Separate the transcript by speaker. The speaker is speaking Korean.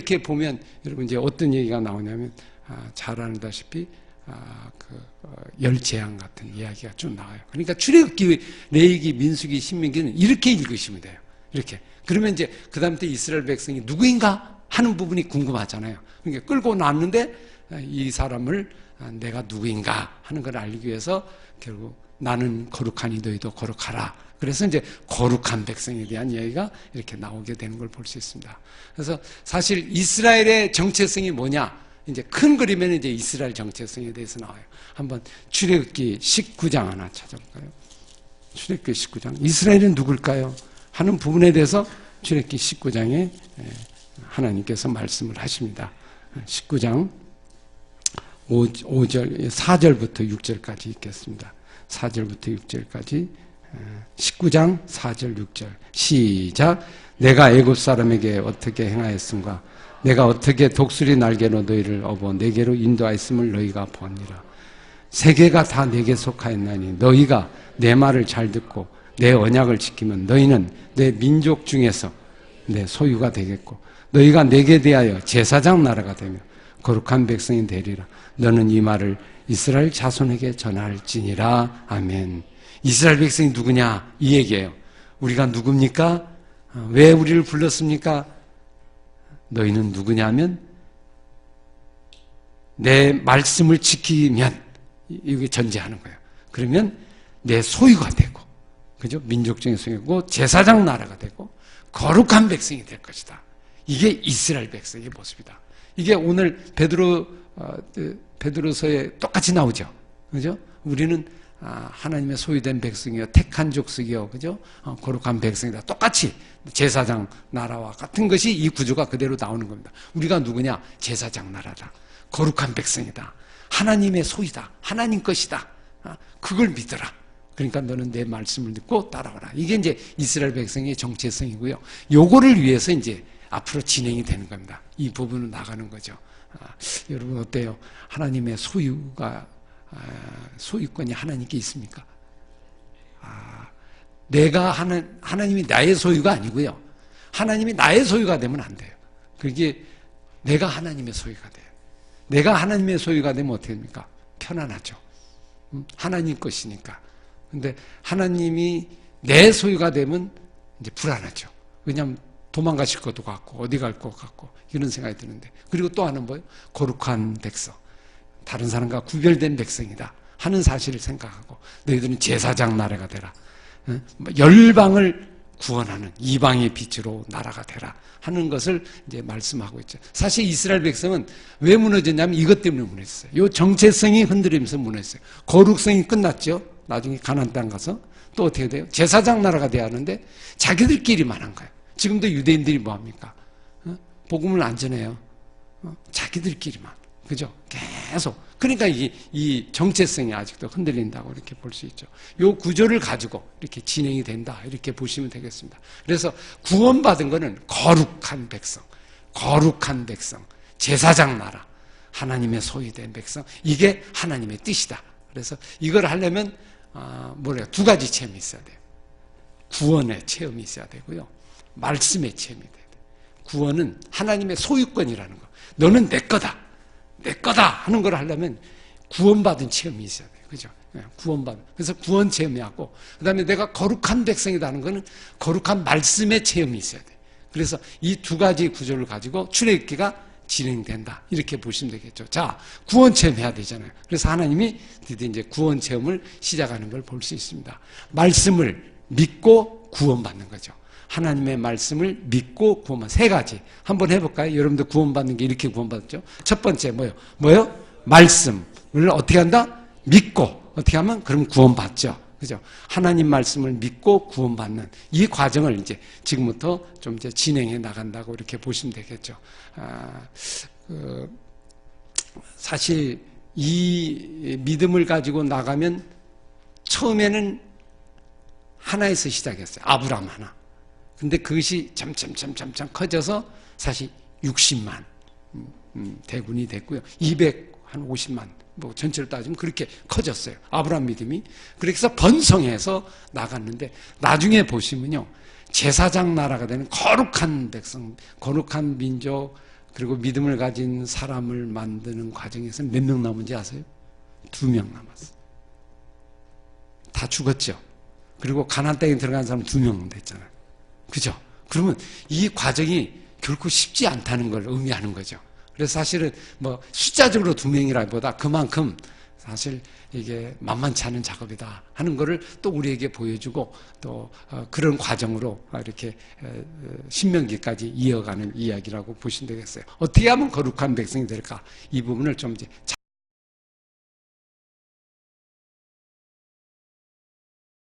Speaker 1: 이렇게 보면 여러분 이제 어떤 얘기가 나오냐면 잘 아다시피 열재앙 같은 이야기가 쭉 나와요. 그러니까 출애굽기, 레위기, 민수기, 신명기는 이렇게 읽으시면 돼요. 이렇게. 그러면 이제 그 다음부터 이스라엘 백성이 누구인가 하는 부분이 궁금하잖아요. 그러니까 끌고 나왔는데 이 사람을 내가 누구인가 하는 걸 알기 위해서 결국 나는 거룩하니 너희도 거룩하라. 그래서 이제 거룩한 백성에 대한 이야기가 이렇게 나오게 되는 걸 볼 수 있습니다. 그래서 사실 이스라엘의 정체성이 뭐냐? 이제 큰 그림에는 이제 이스라엘 정체성에 대해서 나와요. 한번 출애굽기 19장 하나 찾아볼까요? 출애굽기 19장. 이스라엘은 누굴까요? 하는 부분에 대해서 출애굽기 19장에 하나님께서 말씀을 하십니다. 19장 5절, 4절부터 6절까지 읽겠습니다. 4절부터 6절까지 19장 4절 6절 시작. 내가 애굽 사람에게 어떻게 행하였음과 내가 어떻게 독수리 날개로 너희를 업어 내게로 인도하였음을 너희가 보니라. 세계가 다 내게 속하였나니 너희가 내 말을 잘 듣고 내 언약을 지키면 너희는 내 민족 중에서 내 소유가 되겠고 너희가 내게 대하여 제사장 나라가 되며 거룩한 백성이 되리라. 너는 이 말을 이스라엘 자손에게 전할지니라. 아멘. 이스라엘 백성이 누구냐? 이 얘기예요. 우리가 누굽니까? 왜 우리를 불렀습니까? 너희는 누구냐면 내 말씀을 지키면 이게 전제하는 거예요. 그러면 내 소유가 되고, 그죠? 민족 중의 소유고 제사장 나라가 되고 거룩한 백성이 될 것이다. 이게 이스라엘 백성의 모습이다. 이게 오늘 베드로서에 똑같이 나오죠. 그죠? 우리는 하나님의 소유된 백성이요, 택한 족속이요, 그죠? 거룩한 백성이다. 똑같이 제사장 나라와 같은 것이 이 구조가 그대로 나오는 겁니다. 우리가 누구냐? 제사장 나라다. 거룩한 백성이다. 하나님의 소유다. 하나님 것이다. 그걸 믿어라. 그러니까 너는 내 말씀을 듣고 따라오라. 이게 이제 이스라엘 백성의 정체성이고요. 요거를 위해서 이제 앞으로 진행이 되는 겁니다. 이 부분은 나가는 거죠. 여러분 어때요? 하나님의 소유권이 하나님께 있습니까? 내가 하나님이 나의 소유가 아니고요. 하나님이 나의 소유가 되면 안 돼요. 그게 내가 하나님의 소유가 돼요. 내가 하나님의 소유가 되면 어떻게 됩니까? 편안하죠. 하나님 것이니까. 근데 하나님이 내 소유가 되면 이제 불안하죠. 왜냐하면 도망가실 것도 같고 어디 갈 것 같고 이런 생각이 드는데, 그리고 또 하나는 뭐예요? 거룩한 백성, 다른 사람과 구별된 백성이다 하는 사실을 생각하고 너희들은 제사장 나라가 되라, 열방을 구원하는 이방의 빛으로 나라가 되라 하는 것을 이제 말씀하고 있죠. 사실 이스라엘 백성은 왜 무너졌냐면 이것 때문에 무너졌어요. 이 정체성이 흔들리면서 무너졌어요. 거룩성이 끝났죠. 나중에 가나안 땅 가서 또 어떻게 돼요? 제사장 나라가 돼야 하는데 자기들끼리만 한 거예요. 지금도 유대인들이 뭐합니까? 복음을 안 전해요. 자기들끼리만. 그죠? 계속. 그러니까 이 정체성이 아직도 흔들린다고 이렇게 볼 수 있죠. 이 구조를 가지고 이렇게 진행이 된다. 이렇게 보시면 되겠습니다. 그래서 구원받은 거는 거룩한 백성, 제사장 나라, 하나님의 소유된 백성. 이게 하나님의 뜻이다. 그래서 이걸 하려면, 두 가지 체험이 있어야 돼요. 구원의 체험이 있어야 되고요. 말씀의 체험이 돼야 돼요. 구원은 하나님의 소유권이라는 거. 너는 내 거다. 내 거다 하는 걸 하려면 구원받은 체험이 있어야 돼요. 그죠? 구원받은. 그래서 구원 체험이하고, 그 다음에 내가 거룩한 백성이다 하는 거는 거룩한 말씀의 체험이 있어야 돼요. 그래서 이 두 가지 구조를 가지고 출애굽기가 진행된다. 이렇게 보시면 되겠죠. 자, 구원 체험해야 되잖아요. 그래서 하나님이 드디어 이제 구원 체험을 시작하는 걸 볼 수 있습니다. 말씀을 믿고 구원받는 거죠. 하나님의 말씀을 믿고 구원받는 세 가지. 한번 해볼까요? 여러분들 구원받는 게 이렇게 구원받았죠? 첫 번째 뭐요? 말씀을 어떻게 한다? 믿고. 어떻게 하면? 그럼 구원받죠. 그죠? 하나님 말씀을 믿고 구원받는 이 과정을 이제 지금부터 좀 이제 진행해 나간다고 이렇게 보시면 되겠죠. 사실 이 믿음을 가지고 나가면 처음에는 하나에서 시작했어요. 아브라함 하나. 근데 그것이 점점 커져서 사실 60만 대군이 됐고요. 250만 전체를 따지면 그렇게 커졌어요. 아브라함 믿음이. 그래서 번성해서 나갔는데 나중에 보시면요. 제사장 나라가 되는 거룩한 백성, 거룩한 민족, 그리고 믿음을 가진 사람을 만드는 과정에서 몇 명 남은지 아세요? 2명 남았어요. 다 죽었죠. 그리고 가나안 땅에 들어간 사람 2명 됐잖아요. 그죠? 그러면 이 과정이 결코 쉽지 않다는 걸 의미하는 거죠. 그래서 사실은 뭐 숫자적으로 2명이라기보다 그만큼 사실 이게 만만치 않은 작업이다 하는 거를 또 우리에게 보여주고 또 그런 과정으로 이렇게 신명기까지 이어가는 이야기라고 보시면 되겠어요. 어떻게 하면 거룩한 백성이 될까? 이 부분을 좀 이제